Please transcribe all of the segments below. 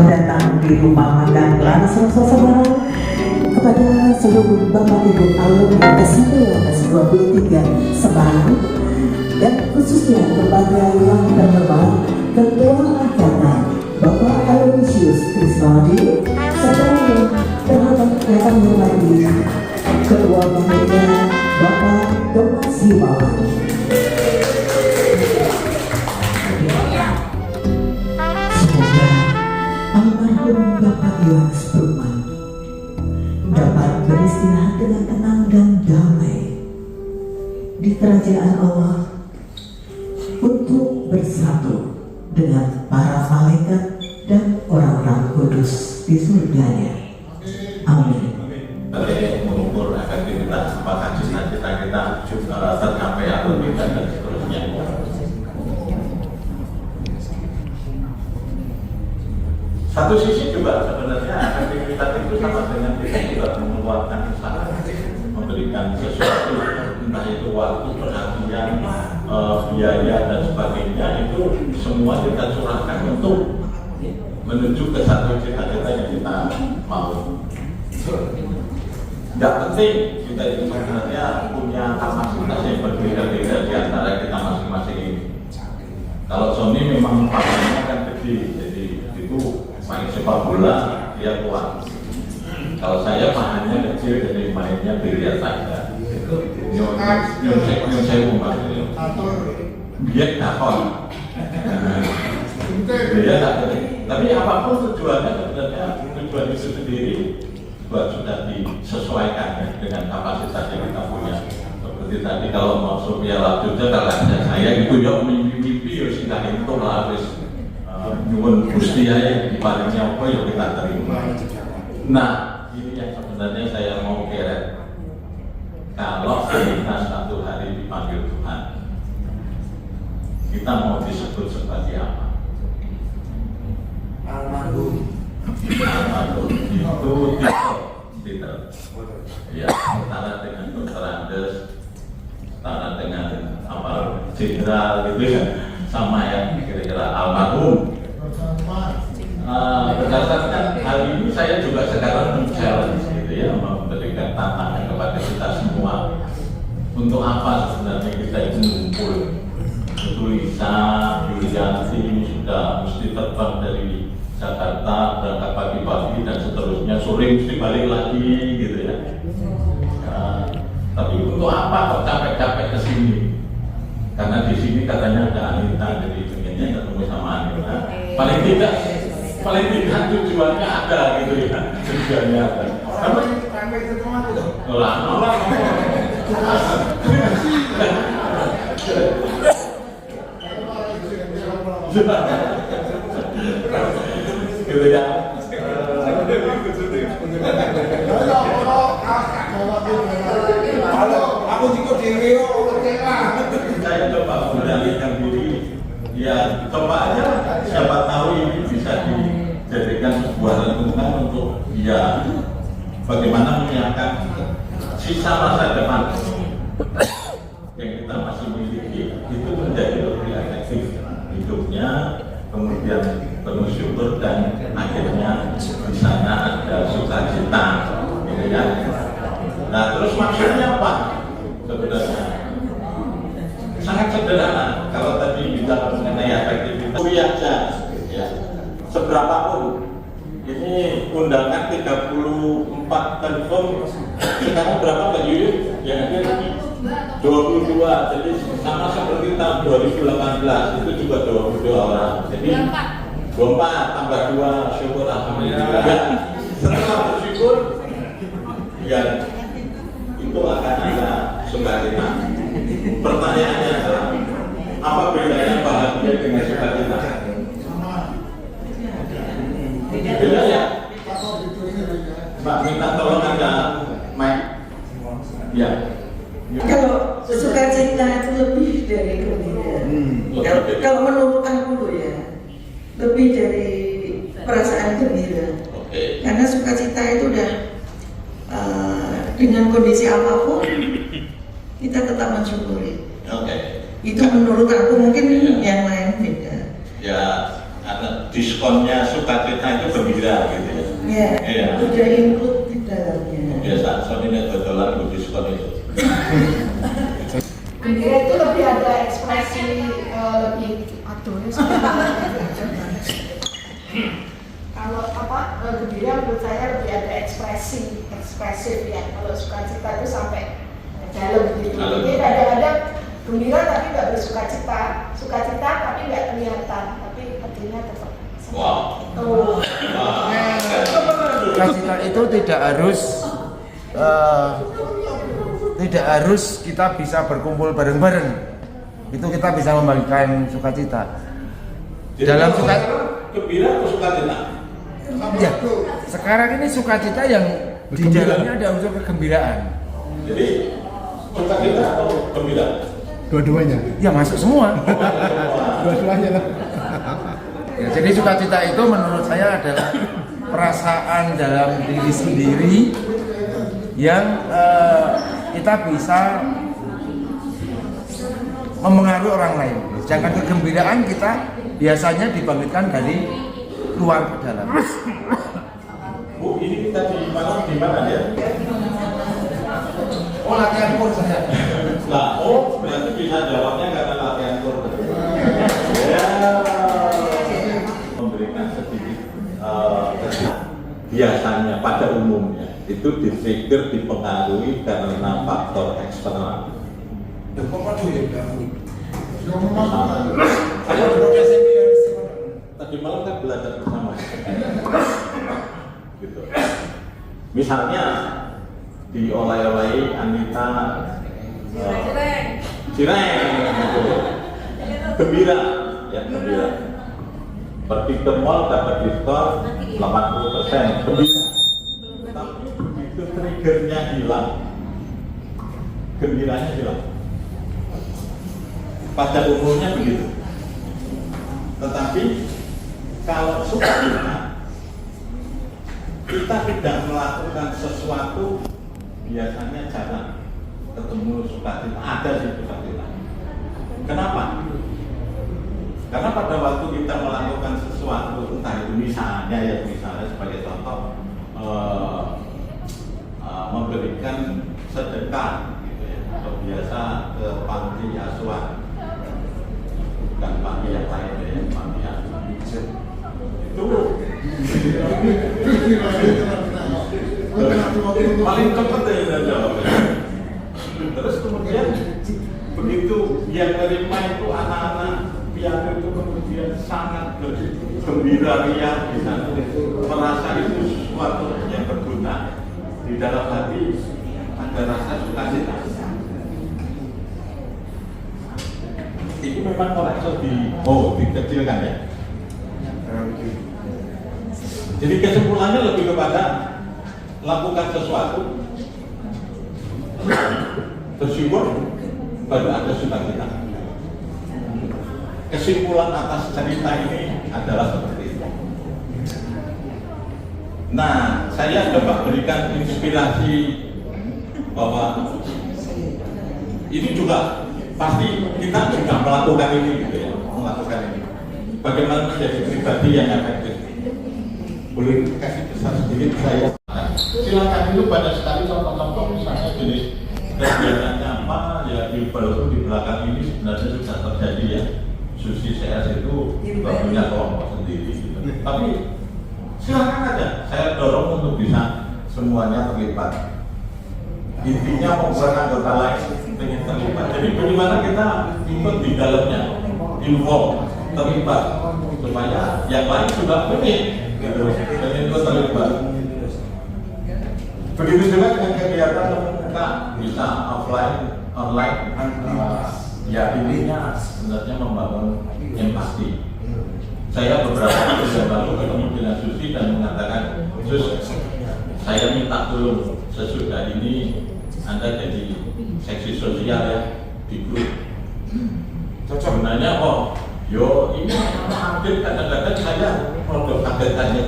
Selamat datang di rumah makan Laras Rasa kepada seluruh Bapak Ibu alumni ke-1 ke-23 Semarang dan khususnya kepada yang terhormat Ketua Angkatan Bapak Aloysius Krisnadi serta yang terhormat yang menghormati Ketua Panitia Bapak Thomas Himawan. Semoga almarhum Bapak Yohanes Brukman dapat beristirahat dengan tenang dan damai di kerajaan Allah untuk bersatu dengan para malaikat dan orang-orang kudus di surganya. Amin. Mengukur efektivitas apakah cita-cita kita tercapai atau tidak dan seterusnya. Satu sisi juga sebenarnya efektivitas itu sama dengan kita juga mengeluarkan usaha, memberikan sesuatu, entah itu waktu, perhatian, biaya dan sebagainya, itu semua kita curahkan untuk menuju ke satu cita-cita yang kita mau. Tidak penting kita itu sebenarnya punya kapasitas yang berbeda-beda di antara kita masing-masing ini. Kalau Sony memang pamannya kan gede, jadi itu main sepak bola dia kuat. Kalau saya pamannya kecil, jadi mainnya biliar saja. Nyun saya umat itu. Biar takon. Dia tak penting. Tapi apapun tujuannya sebenarnya tujuan itu sendiri sudah disesuaikan ya, dengan kapasitas yang kita punya. Seperti tadi kalau mau Sophia Lajuda kalau ada saya itu ya mimpi-mimpi ya sehingga itu lah habis nyuwun Gusti ae diparingnya apa ya kita terima. Nah, ini yang sebenarnya saya mau keret. Kalau kita satu hari dipanggil Tuhan, kita mau disebut sebagai apa? Almarhum itu titel ya, setara dengan Dr. Andes, setara dengan apa jenderal gitu ya, sama ya kira-kira almarhum. Berdasarkan hal ini saya juga sekarang men-challenge gitu ya, memberikan tantangan kepada kita semua. Untuk apa sebenarnya kita itu mengumpul? Itu Lisa, Yulianti sudah mesti terbang dari Jakarta, berangkat pagi-pagi dan seterusnya, sore mesti balik lagi gitu ya. Tapi untuk apa kok capek-capek ke sini? Karena di sini katanya ada Anita, jadi pengennya ketemu sama Anita. Paling tidak tujuannya ada gitu ya, tujuannya ada. Gitu ya. Aku juga diri saya coba mengendalikan diri, ya coba aja, siapa tahu ini bisa dijadikan sebuah renungan untuk ya bagaimana menyiapkan sisa masa depan yang kita masih miliki itu menjadi lebih efektif hidupnya, kemudian penuh syukur dan akhirnya di sana ada sukacita, gitu ya. Nah terus maksudnya apa? Sebenarnya sangat sederhana. Kalau tadi bicara mengenai efektivitas, aja ya. Seberapapun ini undangan 34 telepon, sekarang berapa Mbak Yuyun? Yang ada 22, jadi sama seperti tahun 2018 itu juga 22 orang. Jadi 24 tambah 2, syukur alhamdulillah. Ya, setelah bersyukur, ya itu akan ada sukacita. Pertanyaannya adalah apa bedanya bahagia dengan sukacita? Beda ya. Mbak minta tolong ada mic. Ya. Kalau sukacita itu lebih dari gembira. Kalau menurut aku ya, lebih dari perasaan gembira. Karena sukacita itu udah dengan kondisi apapun kita tetap mensyukuri. Itu menurut aku, mungkin yang lain beda. Ya, ada diskonnya sukacita itu gembira gitu ya. Ya, Iya. udah include di dalamnya. Biasa soalnya dodolan untuk diskon itu. Gembira itu lebih ada ekspresi lebih aduh ya. Kalau gembira menurut saya lebih ada ekspresif ya. Kalau sukacita itu sampai dalam gitu. Jadi kadang-kadang gembira tapi nggak bersukacita, sukacita tapi nggak kelihatan, tapi hatinya tetap. Wow. Tuh. Sukacita itu tidak harus kita bisa berkumpul bareng-bareng. Itu kita bisa membagikan sukacita. Dalam sukacita gembira atau sukacita? ya, sekarang ini sukacita yang di dalamnya ada unsur kegembiraan. Jadi sukacita atau gembira? Dua-duanya. Ya masuk semua. Dua-duanya lah. Ya, jadi sukacita itu menurut saya adalah perasaan dalam diri sendiri yang kita bisa mempengaruhi orang lain. Sedangkan kegembiraan kita biasanya dibangkitkan dari luar ke dalam. Bu, ini kita di mana ya? Oh, latihan kur saja. Nah, berarti bisa jawabnya karena latihan kur. Ya, memberikan sedikit biasanya pada umumnya itu di-trigger dipengaruhi karena faktor eksternal. Tadi malam kan belajar bersama. Gitu. Misalnya dioleh-olehi Anita cireng gitu. Gembira ya, gembira. Pergi ke mall dapat diskon 80%, gembira. Tapi begitu triggernya hilang, gembiranya hilang. Pada umumnya begitu. Tetapi kalau sukacita, kita tidak melakukan sesuatu, biasanya jarang ketemu sukacita. Ada sih sukacita. Kenapa? Karena pada waktu kita melakukan sesuatu, entah itu misalnya sebagai contoh memberikan sedekah, gitu ya, atau biasa ke panti asuhan, bukan panti yang lain ya, panti asuhan itu paling cepat ya jawabnya. Terus kemudian begitu yang terima itu anak-anak piano itu kemudian sangat gembira ria di sana, merasa itu sesuatu yang berguna, di dalam hati ada rasa sukacita. Itu memang koleksi dikecilkan ya. Jadi kesimpulannya lebih kepada lakukan sesuatu, bersyukur, baru ada sukacita. Kesimpulan atas cerita ini adalah seperti itu. Nah, saya coba berikan inspirasi bahwa ini juga pasti kita juga melakukan ini gitu ya, melakukan ini. Bagaimana menjadi pribadi yang efektif? Boleh kasih pesan sedikit saya? Silakan, itu banyak sekali contoh-contoh, misalnya jenis kegiatannya apa ya, di belakang ini sebenarnya sudah terjadi ya. Susi CS itu juga punya kelompok sendiri gitu. Tapi silakan aja, saya dorong untuk bisa semuanya terlibat. Intinya membuat anggota lain ingin terlibat. Jadi bagaimana kita ikut di dalamnya, involve, terlibat, supaya yang lain juga pengen gitu, pengen ikut terlibat. Begitu juga dengan kegiatan membuka, bisa offline, online, ya intinya sebenarnya membangun empati. Saya beberapa waktu yang lalu ketemu dengan Susi dan mengatakan, Sus, saya minta tolong sesudah ini Anda jadi seksi sosial ya di grup. Sebenarnya ini hampir kadang-kadang saya produk kaget aja.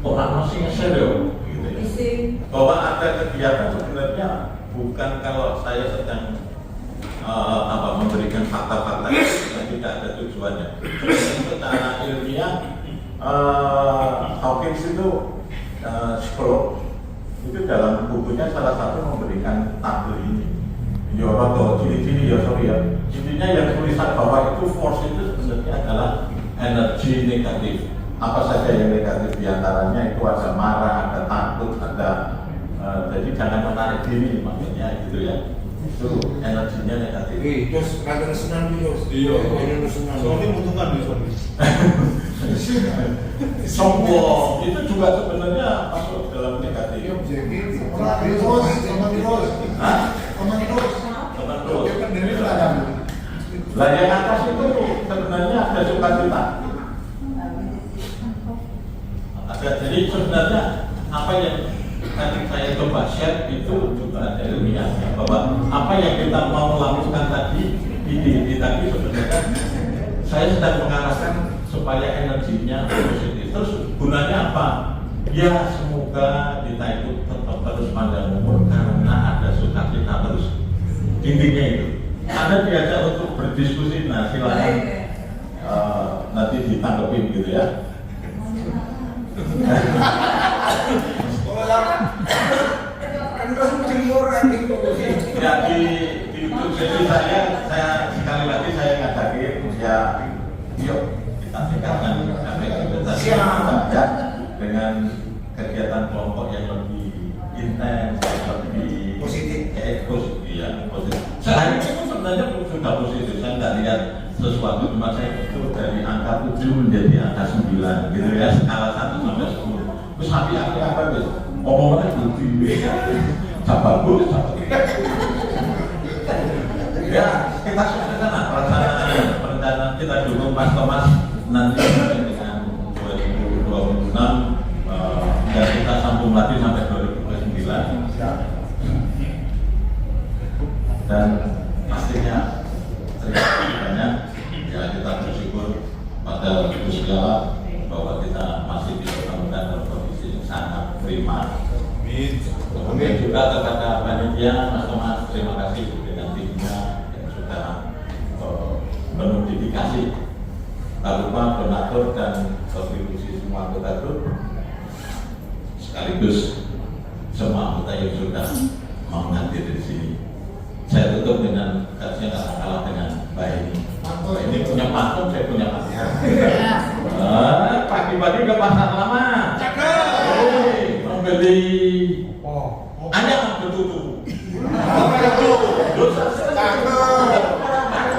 Orang masih ngeser ya, gitu ya. Bahwa ada kegiatan sebenarnya bukan kalau saya sedang memberikan fakta-fakta, tapi tidak ada tujuannya. Secara ilmiah, Hawkins itu psikolog itu dalam bukunya salah satu memberikan tabel ini. Ya atau ciri-ciri ya sorry ya. Intinya yang tulisan bahwa itu force itu sebenarnya adalah energi negatif. Apa saja yang negatif diantaranya itu ada marah, ada takut, ada jadi jangan menarik diri maksudnya gitu ya. Itu energinya negatif. Terus kata senang dulu. Iya, ini senang. Soalnya butuhkan di Sombong itu juga sebenarnya masuk dalam negatif. Teman terus. Lah yang atas itu sebenarnya ada sukacita. Ada jadi sebenarnya apa yang tadi saya coba share itu juga ada ilmiahnya bahwa apa yang kita mau lakukan tadi ide tadi sebenarnya saya sedang mengarahkan supaya energinya positif. Terus gunanya apa? Ya semoga kita itu tetap terus pandang umur karena ada sukacita terus. Intinya itu. Anda diajak untuk berdiskusi, nah silakan nanti ditanggepin gitu ya. Ya di YouTube sesi saya sekali lagi saya ngajakin ya yuk kita tingkatkan aktivitas ya dengan kegiatan kelompok yang lebih intens, lebih positif, ya positif. Selain itu sebenarnya sudah positif, saya nggak lihat sesuatu, cuma saya itu dari angka 7 menjadi angka 9 gitu ya, skala 1 sampai 10. Terus hati apa guys? Omongannya lebih bagus, ya kita sudah perencanaan kita dukung Mas Thomas nanti dengan 2026 dan kita sambung lagi sampai 2029 dan pastinya terima kasih banyak ya, kita bersyukur pada Gusti Allah bahwa kita masih dipertemukan dalam kondisi yang sangat prima. Kemudian juga kepada panitia Mas Thomas, terima kasih dengan timnya yang sudah menotifikasi, tak lupa donatur dan kontribusi semua anggota grup sekaligus semua anggota yang sudah mau hadir di sini. Saya tutup dengan kajian nggak kalah dengan Mbak ini punya patung, saya punya patung. Pagi-pagi ke pasar lama, membeli ayam betutu.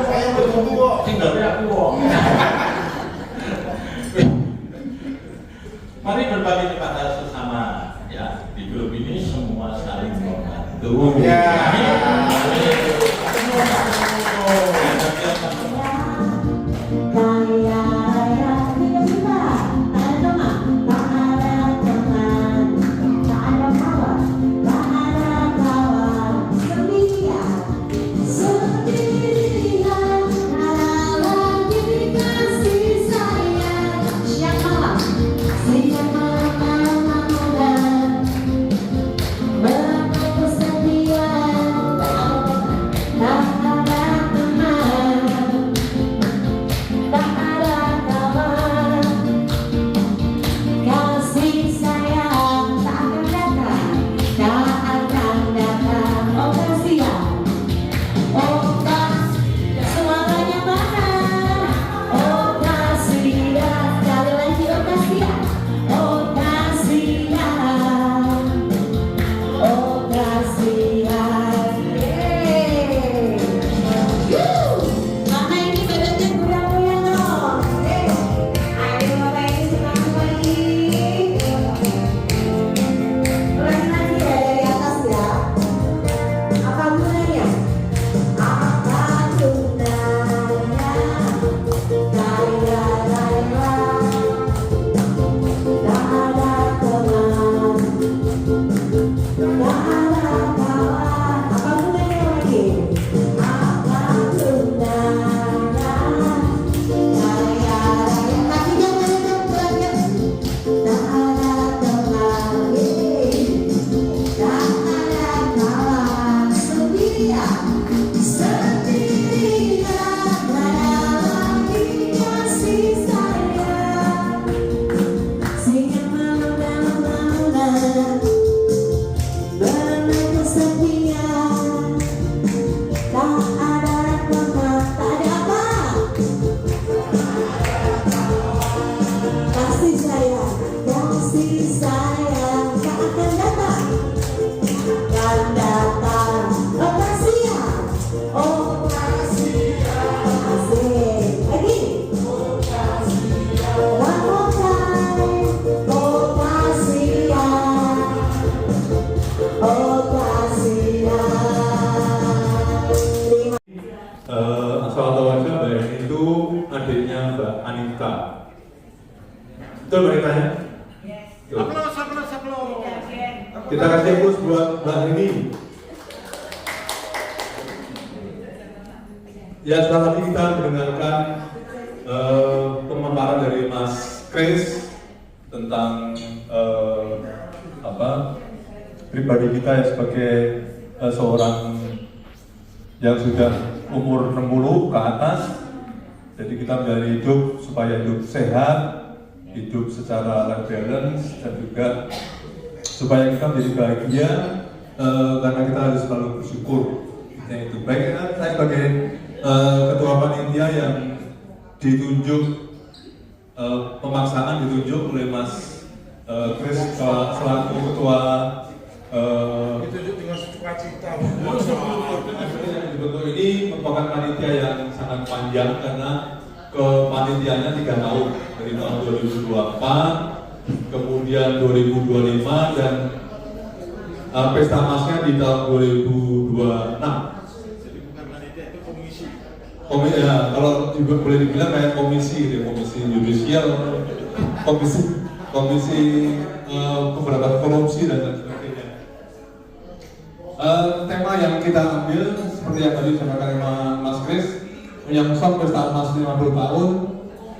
Saya bertemu kok. Tinggalnya aku kok. Mari berbagi kepada sesama ya, di grup ini semua saling membantu. Seperti namanya Mbak Anita. Betul Mbak Anita ya? Kita kasih push buat Mbak ini. Ya, setelah tadi kita mendengarkan pemaparan dari Mas Chris tentang pribadi kita ya sebagai seorang yang sudah umur 60 ke atas. Jadi kita menjalani hidup supaya hidup sehat, hidup secara life balance, dan juga supaya kita menjadi bahagia karena kita harus selalu bersyukur. Itu baik, saya sebagai ketua panitia yang ditunjuk pemaksaan ditunjuk oleh Mas Chris selaku ketua Ditunjuk dengan sukacita. Bentuk ini merupakan panitia yang sangat panjang karena kepanitiaannya 3 tahun, dari tahun 2024, kemudian 2025, dan pesta masnya di tahun 2026. Jadi bukan panitia, itu komisi. Komisi ya, kalau boleh dibilang kayak komisi yudisial, komisi pemberantasan korupsi dan sebagainya. Tema yang kita ambil seperti yang tadi disampaikan Mas Chris, menyongsong pesta emas 50 tahun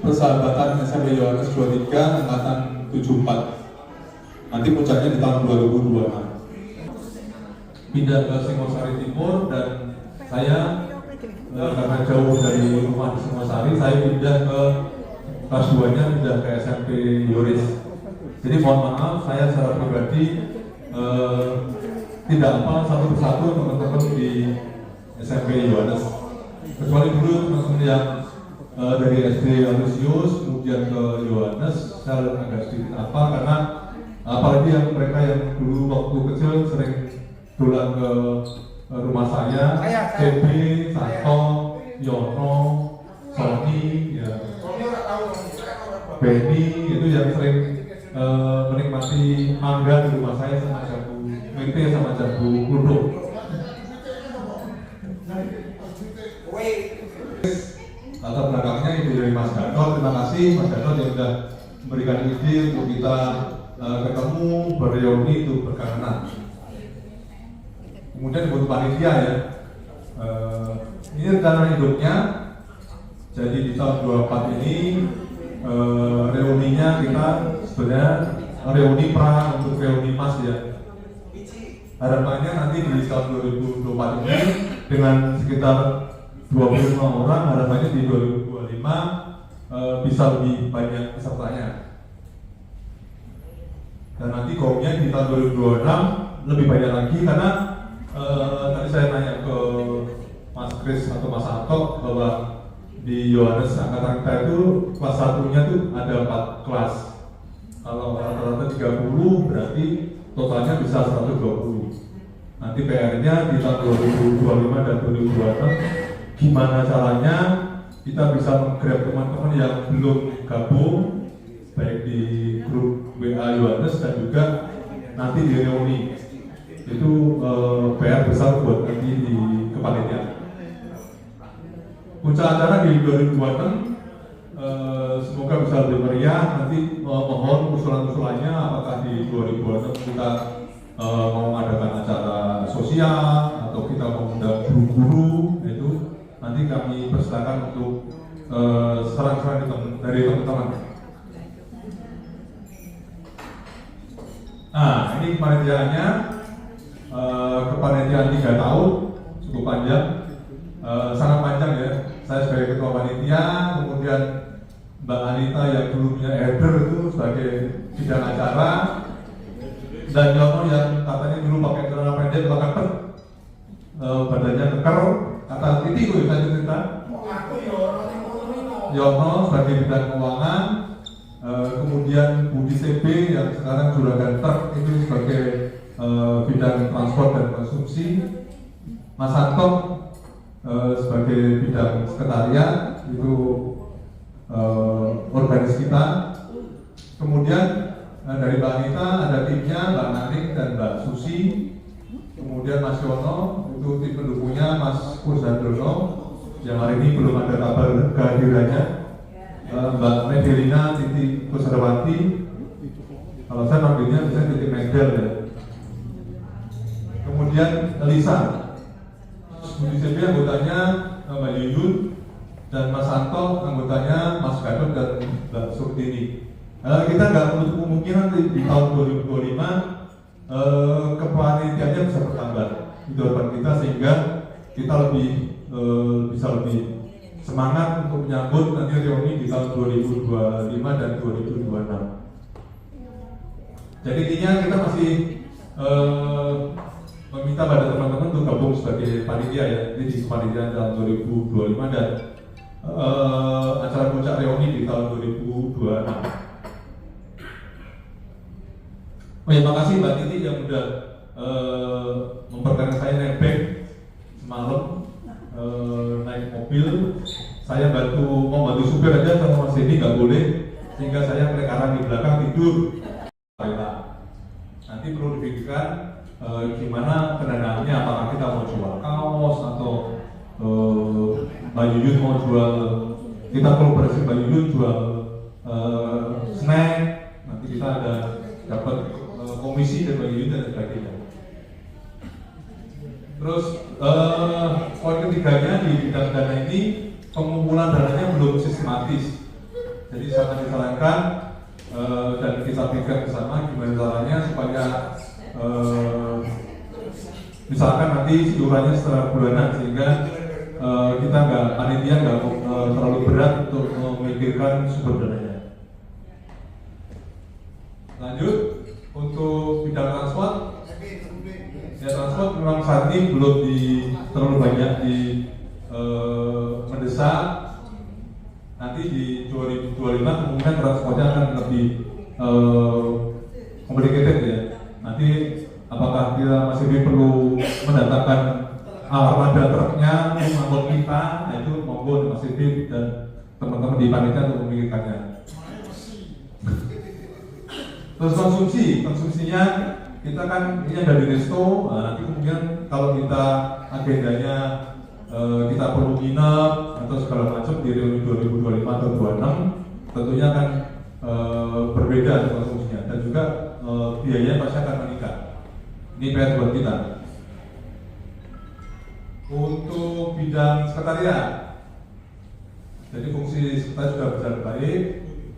persahabatan SMP Yohanes 23 angkatan 74. Nanti puncaknya di tahun 2026. Pindah ke Singosari Timur, dan saya karena jauh dari rumah di Singosari, saya pindah ke kelas 2-nya, pindah ke SMP Yoris. Jadi mohon maaf, saya secara pribadi tidak hafal satu persatu teman-teman di SMP Yohanes. Kecuali dulu teman-teman yang dari SD Alusius kemudian ke Yohanes, saya agak sedikit hafal karena apalagi yang mereka yang dulu waktu kecil sering pulang ke rumah saya, CB, Santo, Yono, Sony, ya, Benny, itu yang sering menikmati mangga di rumah saya sama jamu mete sama jamu kerudung. Latar belakangnya itu dari Mas Gatot. Terima kasih Mas Gatot yang sudah memberikan ide untuk kita ketemu bereuni untuk berkenalan. Kemudian buat panitia ya, ini rencana hidupnya. Jadi di tahun 24 ini reuninya kita sebenarnya reuni pra untuk reuni mas ya. Harapannya nanti di tahun 2024 ini dengan sekitar 25 orang, harapannya di 2025 bisa lebih banyak pesertanya. Dan nanti kaumnya di tahun 2026 lebih banyak lagi karena tadi saya nanya ke Mas Chris atau Mas Anto bahwa di Yohanes angkatan kita itu kelas 1-nya tuh ada 4 kelas. Kalau rata-rata 30 berarti totalnya bisa 120. Nanti PR-nya di tahun 2025 dan 2026 gimana caranya kita bisa menggrab teman-teman yang belum gabung baik di grup WA Yohanes dan juga nanti di reuni. Itu PR besar buat nanti di kepanitiaan. Puncak acara di 2026 semoga bisa lebih meriah. Nanti mohon usulan-usulannya apakah di 2026 kita mau mengadakan acara sosial atau kita mengundang guru-guru, itu nanti kami persilakan untuk saran-saran dari teman-teman. Nah, ini kepanitiaannya. Kepanitiaan 3 tahun cukup panjang, sangat panjang ya. Saya sebagai ketua panitia, kemudian Mbak Anita yang dulunya header itu sebagai bidang acara, dan Yono yang katanya dulu pakai celana pendek pakai badannya keker, kata titik itu saya cerita. Yono sebagai bidang keuangan, kemudian Budi CB yang sekarang juragan truk itu sebagai bidang transport dan konsumsi, Mas Anto sebagai bidang sekretariat itu organis kita. Kemudian dari Mbak Anita ada timnya Mbak Nanik dan Mbak Susi. Kemudian Mas Yono itu tim pendukungnya Mas Kusandrono yang hari ini belum ada kabar kehadirannya. Mbak Medelina Titi Kusarwati. Kalau saya manggilnya misalnya Titi Medel ya. Kemudian Lisa, Budi CB anggotanya Mbak Yuyun, dan Mas Santo anggotanya Mas Gadot dan Mbak Surtini. Kita nggak menutup kemungkinan di tahun 2025 kepanitiaannya bisa bertambah itu harapan kita, sehingga kita bisa lebih semangat untuk menyambut nanti reuni di tahun 2025 dan 2026. Jadi intinya kita masih meminta pada teman-teman untuk gabung sebagai panitia ya, ini di kepanitiaan tahun 2025 dan acara puncak reuni di tahun 2026. Oh ya, makasih Mbak Titi yang udah memperkenalkan saya naik bag semalam, naik mobil. Saya mau bantu supir aja sama Mas Hendy nggak boleh, sehingga saya melekaran di belakang tidur. Nanti perlu dipikirkan gimana pendanaannya, apakah kita mau jual kaos atau Mbak Yuyun mau jual, kita kolaborasi Mbak Yuyun jual snack, nanti kita ada dapat komisi dari Mbak Yuyun dan sebagainya. Terus poin ketiganya di bidang dana ini, pengumpulan dananya belum sistematis, jadi sangat disarankan dan kita pikirkan bersama gimana caranya supaya misalkan nanti iurannya setelah bulanan, sehingga kita panitia nggak terlalu berat untuk memikirkan sumber dananya. Lanjut untuk bidang transport, ya transport memang saat ini belum terlalu banyak mendesak. Nanti di 2025 kemungkinan transportnya akan lebih complicated ya. Nanti apakah kita masih perlu mendatangkan armada truknya mengangkut kita, nah itu monggo Mas Siddiq dan teman-teman di panitia untuk memikirkannya. Terus konsumsinya kita kan ini ada di resto, nanti kemudian kalau kita agendanya kita perlu nginep atau segala macam di reuni 2025 atau 2026, tentunya akan berbeda konsumsinya dan juga biayanya pasti akan meningkat. Ini PR buat kita. Untuk bidang sekretariat, jadi fungsi sekretariat sudah berjalan baik,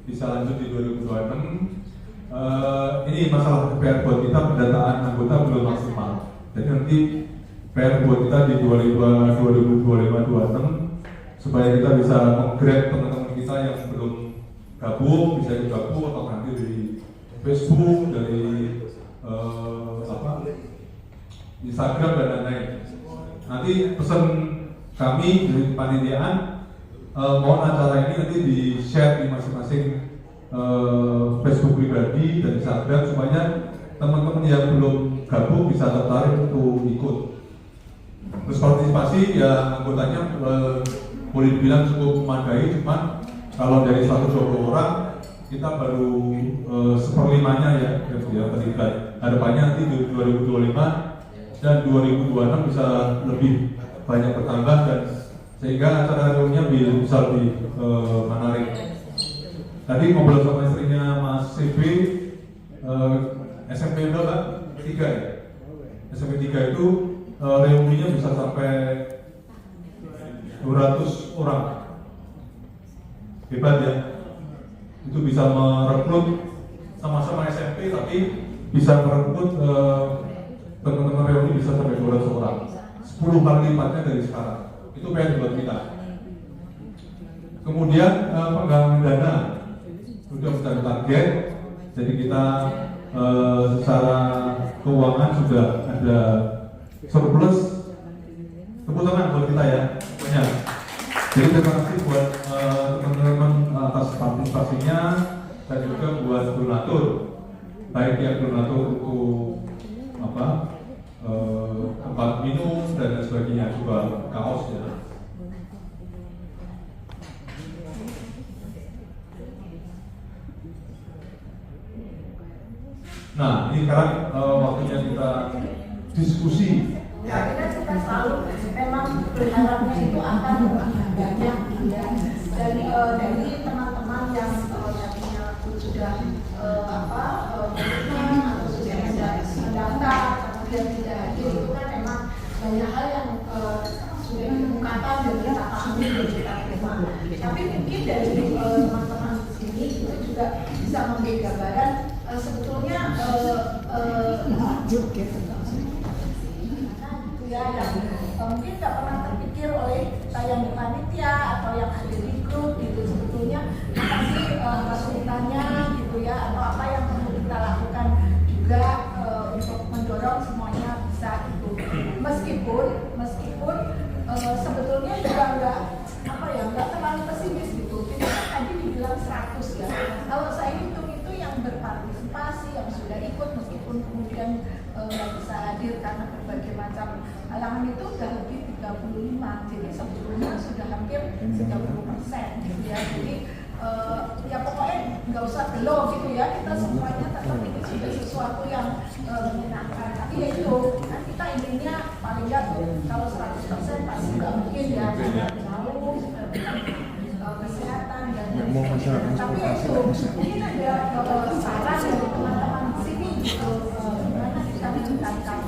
bisa lanjut di 2026. Ini masalah PR buat kita, pendataan anggota belum maksimal. Jadi nanti PR buat kita di 2025-2026 supaya kita bisa meng-grab teman-teman kita yang belum gabung, bisa ikut gabung atau nanti dari Facebook, dari Instagram dan lain-lain. Nanti pesan kami dari panitiaan, mohon acara ini nanti di-share di masing-masing Facebook pribadi dan Instagram supaya teman-teman yang belum gabung bisa tertarik untuk ikut. Terus partisipasi ya anggotanya boleh dibilang cukup memadai, cuman kalau dari 120 orang kita baru 1/5-nya ya terlibat. Harapannya nanti 2025 dan 2026 bisa lebih banyak bertambah dan sehingga acara reuninya bisa lebih menarik. Tadi ngobrol sama istrinya Mas CB, SMP berapa? 3 ya? SMP 3 itu reuninya bisa sampai 200 orang. Hebat ya. Itu bisa merekrut sama-sama SMP tapi bisa merekrut teman-teman reuni bisa sampai 200 orang. 10 kali lipatnya dari sekarang. Itu PR buat kita. Kemudian penggalangan dana sudah mencapai target, jadi kita secara keuangan sudah ada surplus. Tepuk tangan buat kita ya, banyak. Jadi terima kasih buat teman-teman atas partisipasinya dan juga buat donatur, baik yang donatur untuk tempat minum dan sebagainya, juga kaos ya. Nah, ini sekarang waktunya kita diskusi. Ya, kita selalu memang berharapnya itu akan banyak ya dari teman-teman juga bisa memberi gambaran sebetulnya ya yang mungkin nggak pernah terpikir oleh kita yang di panitia atau yang ada di grup gitu, sebetulnya apa sih kesulitannya gitu ya, atau apa yang perlu kita lakukan juga untuk mendorong semuanya bisa itu. Meskipun sebetulnya juga nggak terlalu pesimis gitu. Kita kan tadi dibilang 100 ya. Kalau saya hitung itu yang berpartisipasi, yang sudah ikut meskipun kemudian nggak bisa hadir karena berbagai macam halangan itu udah lebih 35. Jadi sebetulnya sudah hampir 30% gitu ya. Jadi ya pokoknya nggak usah gelo gitu ya, kita semuanya tetap ini sudah sesuatu yang menyenangkan. Tapi ya itu kan kita inginnya paling nggak kalau 100% pasti nggak mungkin ya, jauh kesehatan dan tapi ya itu mungkin ada saran dari teman-teman di sini gitu, gimana kita meningkatkan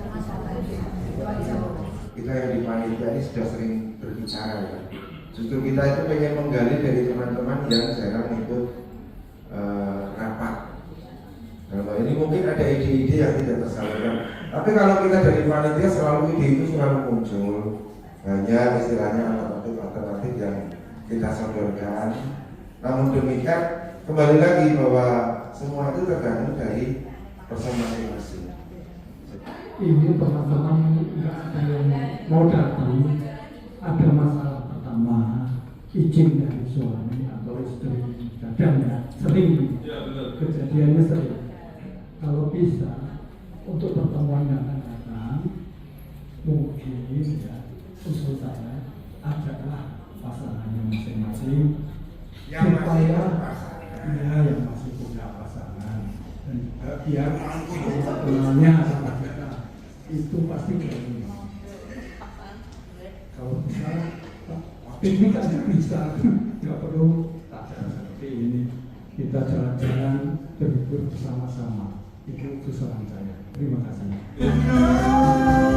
masalah itu aja. Kita yang di panitia ini sudah sering berbicara ya. Justru kita itu pengen menggali dari teman-teman yang jarang ikut rapat. Nah, ini mungkin ada ide-ide yang tidak tersalurkan. Tapi kalau kita dari panitia selalu ide itu selalu muncul. Hanya istilahnya alternatif yang kita sodorkan. Namun demikian kembali lagi bahwa semua itu tergantung dari person masing-masing. Ini teman-teman nggak ada yang mau datang. Ada masalah pertama, izin dari suami atau istri. Kadang ya sering, kejadiannya sering. Kalau bisa untuk pertemuan yang akan datang, mungkin ya usul saya ajaklah pasangannya masing-masing supaya yang masih punya pasangan dan biar kenalnya sama kita itu pasti keren. Kalau bisa piknik aja bisa, nggak perlu acara seperti ini. Kita jalan-jalan berhibur bersama-sama. Itu usulan saya. Terima kasih. Demi kasih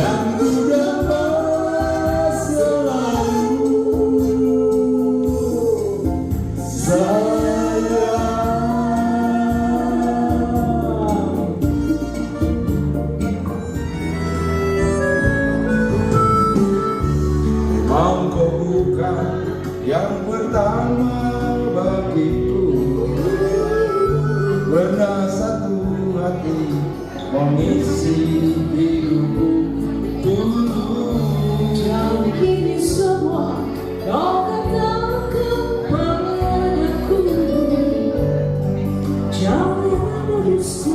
yang ku dapat selalu memang kau bukan yang pertama bagiku, pernah satu hati mengisi hidupku dulu. Dan kini semua kau katakan padaku, jangan ada dusta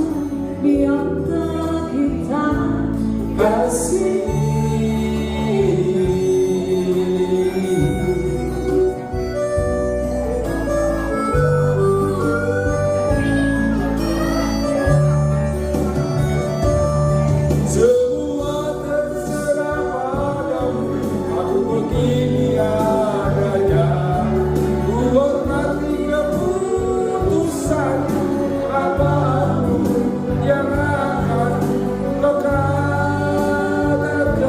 di antara kita, kasih. Semua terserah padamu, aku begini adanya. Ku hormati keputusanmu, apapun yang akan kau katakan.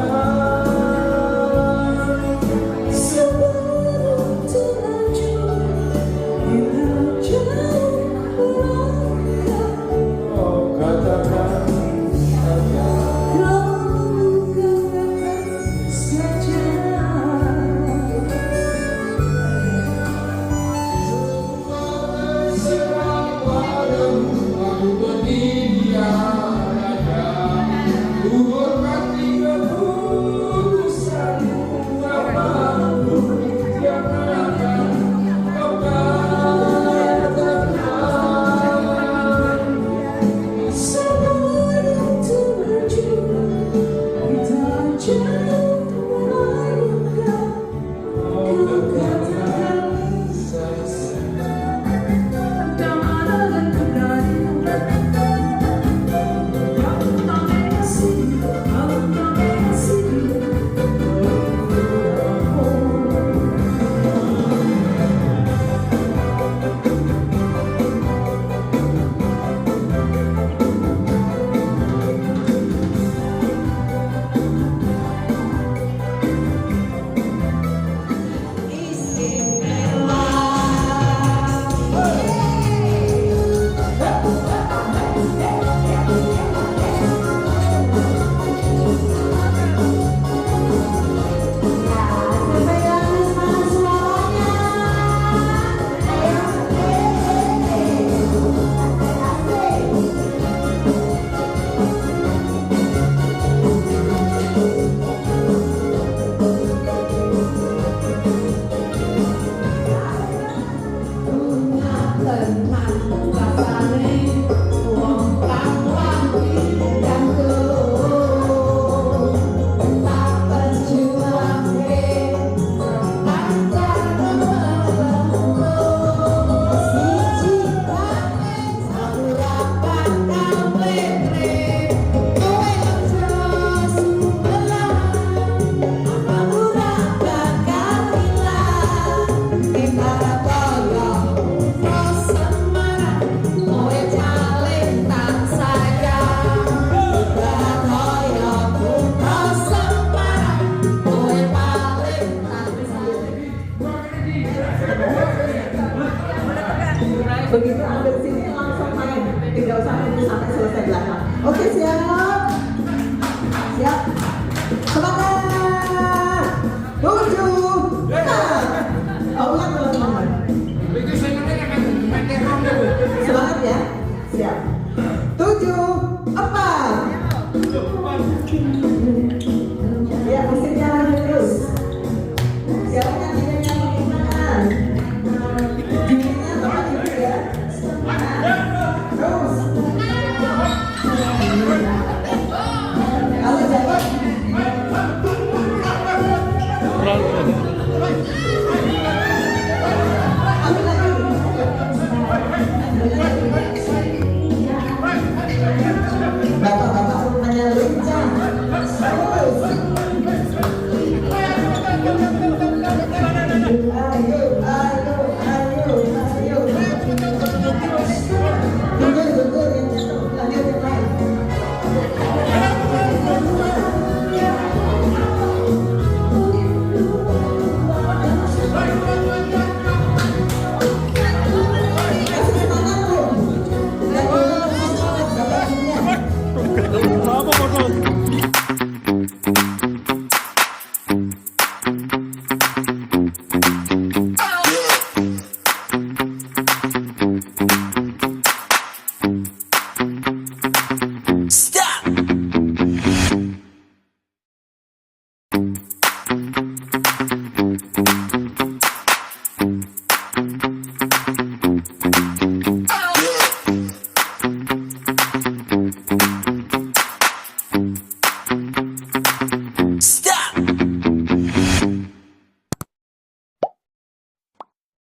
Aku